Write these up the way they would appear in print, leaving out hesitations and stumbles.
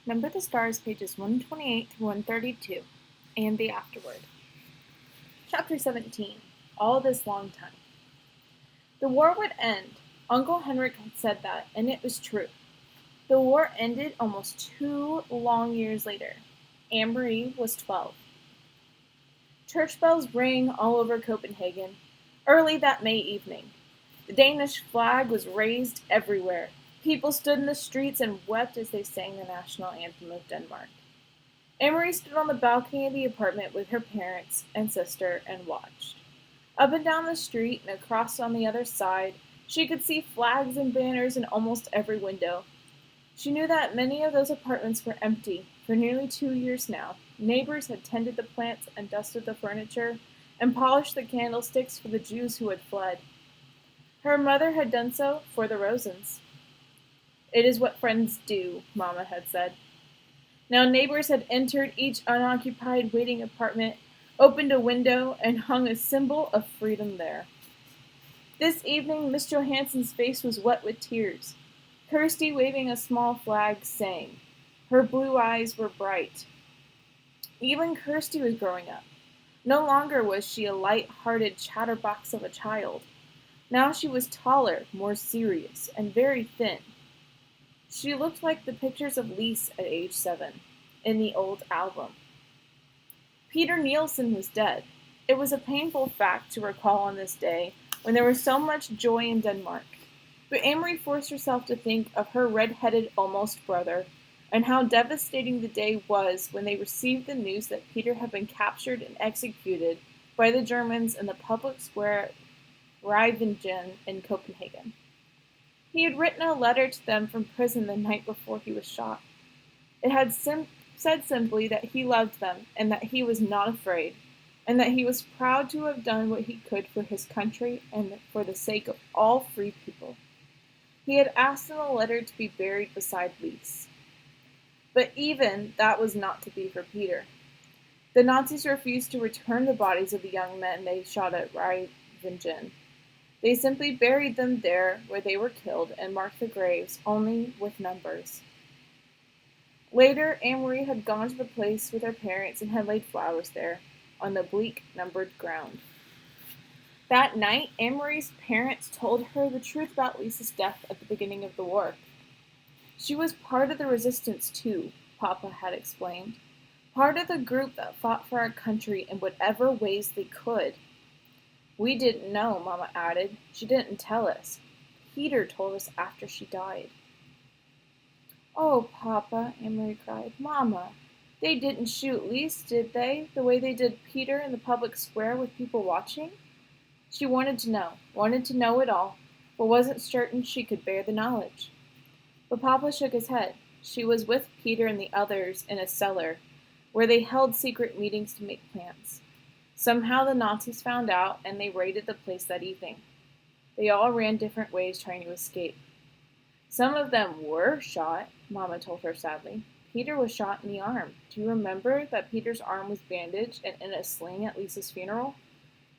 Number the Stars, pages 128 to 132, and the Afterword. Chapter 17. All this long time. The war would end. Uncle Henrik had said that, and it was true. The war ended almost 2 long years later. Anne-Marie was 12. Church bells rang all over Copenhagen, early that May evening. The Danish flag was raised everywhere. People stood in the streets and wept as they sang the national anthem of Denmark. Anne-Marie stood on the balcony of the apartment with her parents and sister and watched. Up and down the street and across on the other side, she could see flags and banners in almost every window. She knew that many of those apartments were empty. For nearly 2 years now, neighbors had tended the plants and dusted the furniture and polished the candlesticks for the Jews who had fled. Her mother had done so for the Rosens. "It is what friends do," Mama had said. Now neighbors had entered each unoccupied waiting apartment, opened a window, and hung a symbol of freedom there. This evening Miss Johansson's face was wet with tears. Kirsty, waving a small flag, sang. Her blue eyes were bright. Even Kirsty was growing up. No longer was she a light-hearted chatterbox of a child. Now she was taller, more serious, and very thin. She looked like the pictures of Lise at age 7, in the old album. Peter Nielsen was dead. It was a painful fact to recall on this day, when there was so much joy in Denmark. But Anne-Marie forced herself to think of her red-headed almost brother, and how devastating the day was when they received the news that Peter had been captured and executed by the Germans in the public square Rivingen in Copenhagen. He had written a letter to them from prison the night before he was shot. It had said simply that he loved them and that he was not afraid, and that he was proud to have done what he could for his country and for the sake of all free people. He had asked in the letter to be buried beside Lise. But even that was not to be for Peter. The Nazis refused to return the bodies of the young men they shot at Rivingen. They simply buried them there where they were killed and marked the graves only with numbers. Later, Anne-Marie had gone to the place with her parents and had laid flowers there, on the bleak, numbered ground. That night, Anne-Marie's parents told her the truth about Lisa's death at the beginning of the war. She was part of the resistance too, Papa had explained. Part of the group that fought for our country in whatever ways they could. We didn't know, Mama added. She didn't tell us. Peter told us after she died. "Oh, Papa," Anne-Marie cried. "Mama, they didn't shoot Lise, did they, the way they did Peter in the public square with people watching?" She wanted to know it all, but wasn't certain she could bear the knowledge. But Papa shook his head. She was with Peter and the others in a cellar, where they held secret meetings to make plans. Somehow the Nazis found out, and they raided the place that evening. They all ran different ways trying to escape. Some of them were shot, Mama told her sadly. Peter was shot in the arm. Do you remember that Peter's arm was bandaged and in a sling at Lisa's funeral?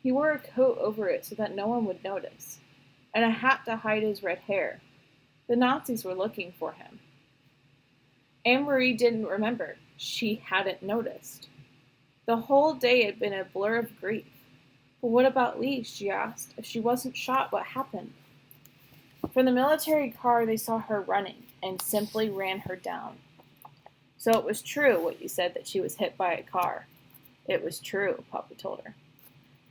He wore a coat over it so that no one would notice, and a hat to hide his red hair. The Nazis were looking for him. Anne-Marie didn't remember. She hadn't noticed. The whole day had been a blur of grief. But what about Lise, she asked. If she wasn't shot, what happened? From the military car, they saw her running and simply ran her down. So it was true what you said that she was hit by a car. It was true, Papa told her.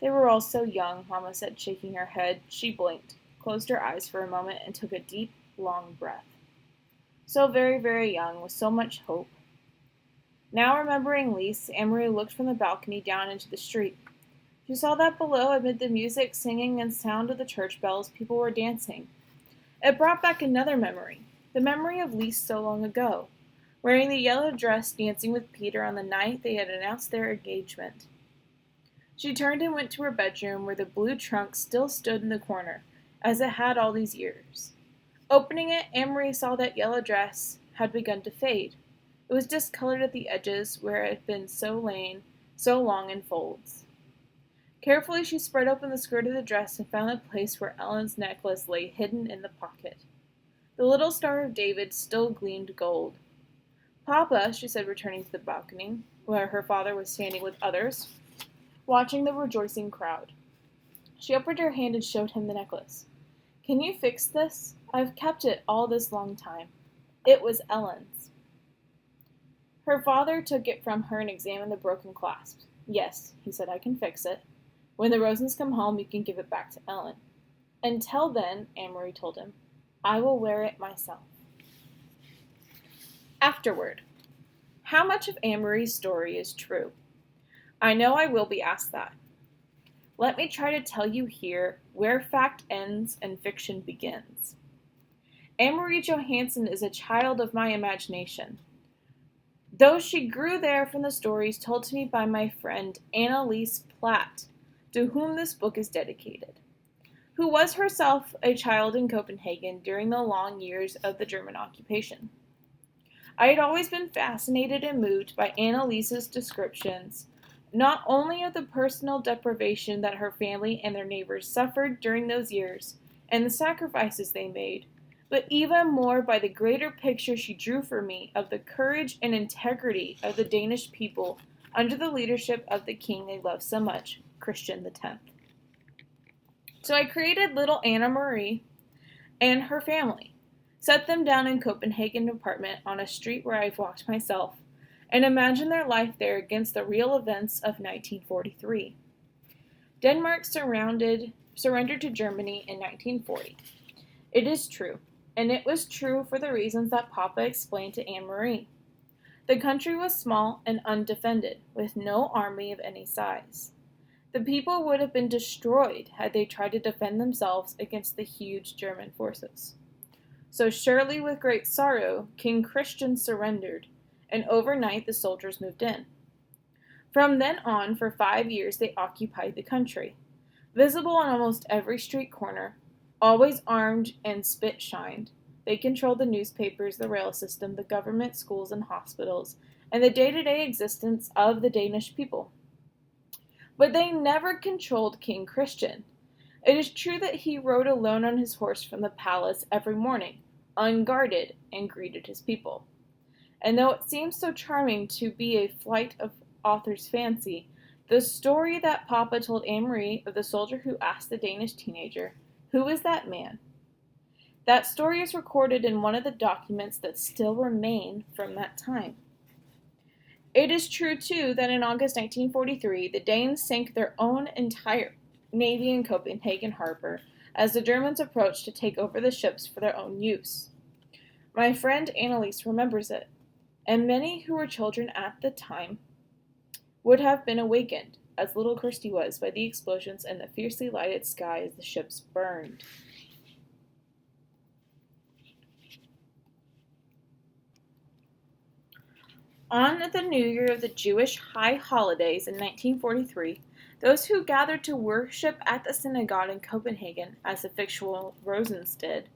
They were all so young, Mama said, shaking her head. She blinked, closed her eyes for a moment, and took a deep, long breath. So very, very young, with so much hope. Now remembering Lise, Anne-Marie looked from the balcony down into the street. She saw that below, amid the music, singing, and sound of the church bells, people were dancing. It brought back another memory, the memory of Lise so long ago, wearing the yellow dress dancing with Peter on the night they had announced their engagement. She turned and went to her bedroom, where the blue trunk still stood in the corner, as it had all these years. Opening it, Anne-Marie saw that yellow dress had begun to fade. It was discolored at the edges, where it had been so long in folds. Carefully she spread open the skirt of the dress and found the place where Ellen's necklace lay hidden in the pocket. The little Star of David still gleamed gold. "Papa," she said, returning to the balcony, where her father was standing with others, watching the rejoicing crowd. She opened her hand and showed him the necklace. "Can you fix this? I've kept it all this long time. It was Ellen's." Her father took it from her and examined the broken clasp. "Yes," he said, "I can fix it. When the Rosens come home, you can give it back to Ellen. Until then," Anne-Marie told him, "I will wear it myself." Afterword. How much of Anne-Marie's story is true? I know I will be asked that. Let me try to tell you here where fact ends and fiction begins. Anne-Marie Johansen is a child of my imagination, though she grew there from the stories told to me by my friend Annalise Platt, to whom this book is dedicated, who was herself a child in Copenhagen during the long years of the German occupation. I had always been fascinated and moved by Annalise's descriptions, not only of the personal deprivation that her family and their neighbors suffered during those years, and the sacrifices they made, but even more by the greater picture she drew for me of the courage and integrity of the Danish people under the leadership of the king they loved so much, Christian X. So I created little Anna Marie and her family, set them down in Copenhagen apartment on a street where I've walked myself, and imagined their life there against the real events of 1943. Denmark surrendered to Germany in 1940. It is true, and it was true for the reasons that Papa explained to Anne-Marie. The country was small and undefended, with no army of any size. The people would have been destroyed had they tried to defend themselves against the huge German forces. So surely with great sorrow, King Christian surrendered, and overnight the soldiers moved in. From then on, for 5 years they occupied the country. Visible on almost every street corner, always armed and spit-shined, they controlled the newspapers, the rail system, the government, schools, and hospitals, and the day-to-day existence of the Danish people. But they never controlled King Christian. It is true that he rode alone on his horse from the palace every morning, unguarded, and greeted his people. And though it seems so charming to be a flight of author's fancy, the story that Papa told Anne-Marie of the soldier who asked the Danish teenager, "Who is that man?" That story is recorded in one of the documents that still remain from that time. It is true, too, that in August 1943, the Danes sank their own entire navy in Copenhagen harbor as the Germans approached to take over the ships for their own use. My friend Annalise remembers it, and many who were children at the time would have been awakened, as little Kirsty was, by the explosions and the fiercely lighted sky as the ships burned. On the New Year of the Jewish high holidays in 1943, those who gathered to worship at the synagogue in Copenhagen, as the fictional Rosens did,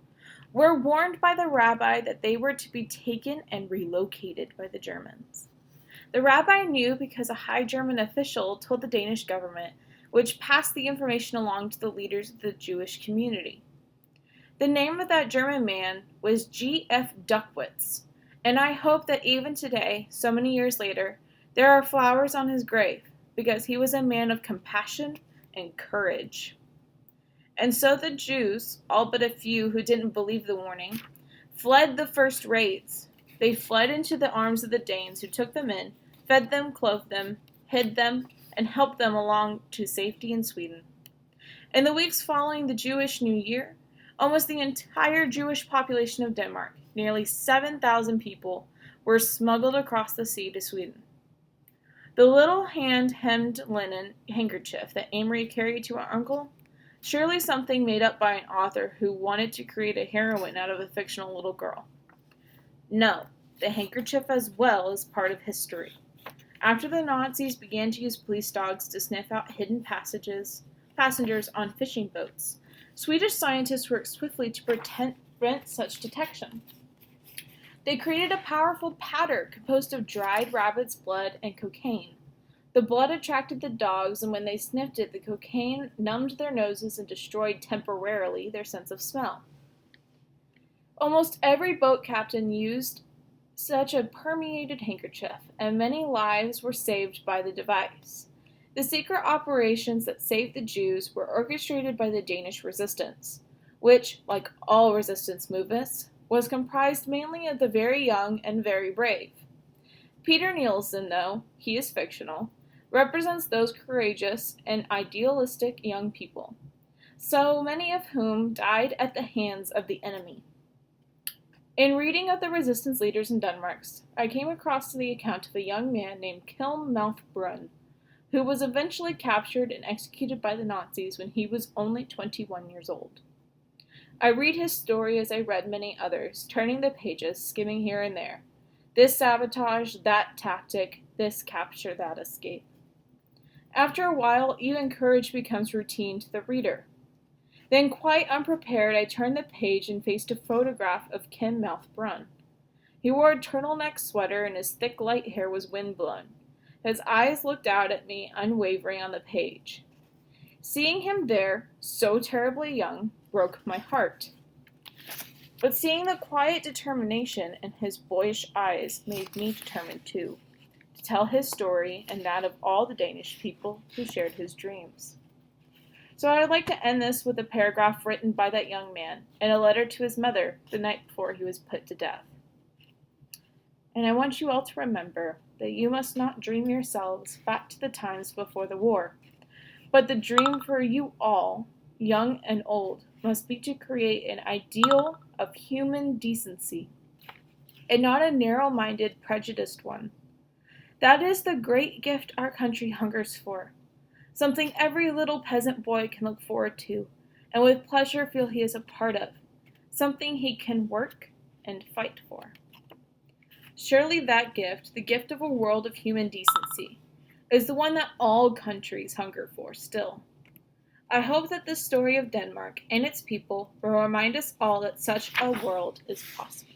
were warned by the rabbi that they were to be taken and relocated by the Germans. The rabbi knew because a high German official told the Danish government, which passed the information along to the leaders of the Jewish community. The name of that German man was G.F. Duckwitz, and I hope that even today, so many years later, there are flowers on his grave, because he was a man of compassion and courage. And so the Jews, all but a few who didn't believe the warning, fled the first raids. They fled into the arms of the Danes, who took them in, fed them, clothed them, hid them, and helped them along to safety in Sweden. In the weeks following the Jewish New Year, almost the entire Jewish population of Denmark, nearly 7,000 people, were smuggled across the sea to Sweden. The little hand-hemmed linen handkerchief that Anne-Marie carried to her uncle, surely something made up by an author who wanted to create a heroine out of a fictional little girl. No, the handkerchief as well is part of history. After the Nazis began to use police dogs to sniff out hidden passengers on fishing boats, Swedish scientists worked swiftly to prevent such detection. They created a powerful powder composed of dried rabbit's blood and cocaine. The blood attracted the dogs, and when they sniffed it, the cocaine numbed their noses and destroyed temporarily their sense of smell. Almost every boat captain used such a permeated handkerchief, and many lives were saved by the device. The secret operations that saved the Jews were orchestrated by the Danish resistance, which, like all resistance movements, was comprised mainly of the very young and very brave. Peter Nielsen, though he is fictional, represents those courageous and idealistic young people, so many of whom died at the hands of the enemy. In reading of the resistance leaders in Denmark, I came across the account of a young man named Brun, who was eventually captured and executed by the Nazis when he was only 21 years old. I read his story as I read many others, turning the pages, skimming here and there. This sabotage, that tactic, this capture, that escape. After a while, even courage becomes routine to the reader. Then, quite unprepared, I turned the page and faced a photograph of Brun. He wore a turtleneck sweater and his thick light hair was windblown. His eyes looked out at me, unwavering on the page. Seeing him there, so terribly young, broke my heart. But seeing the quiet determination in his boyish eyes made me determined too, to tell his story and that of all the Danish people who shared his dreams. So I would like to end this with a paragraph written by that young man in a letter to his mother the night before he was put to death. And I want you all to remember that you must not dream yourselves back to the times before the war, but the dream for you all, young and old, must be to create an ideal of human decency, and not a narrow-minded, prejudiced one. That is the great gift our country hungers for, something every little peasant boy can look forward to, and with pleasure feel he is a part of, something he can work and fight for. Surely that gift, the gift of a world of human decency, is the one that all countries hunger for still. I hope that this story of Denmark and its people will remind us all that such a world is possible.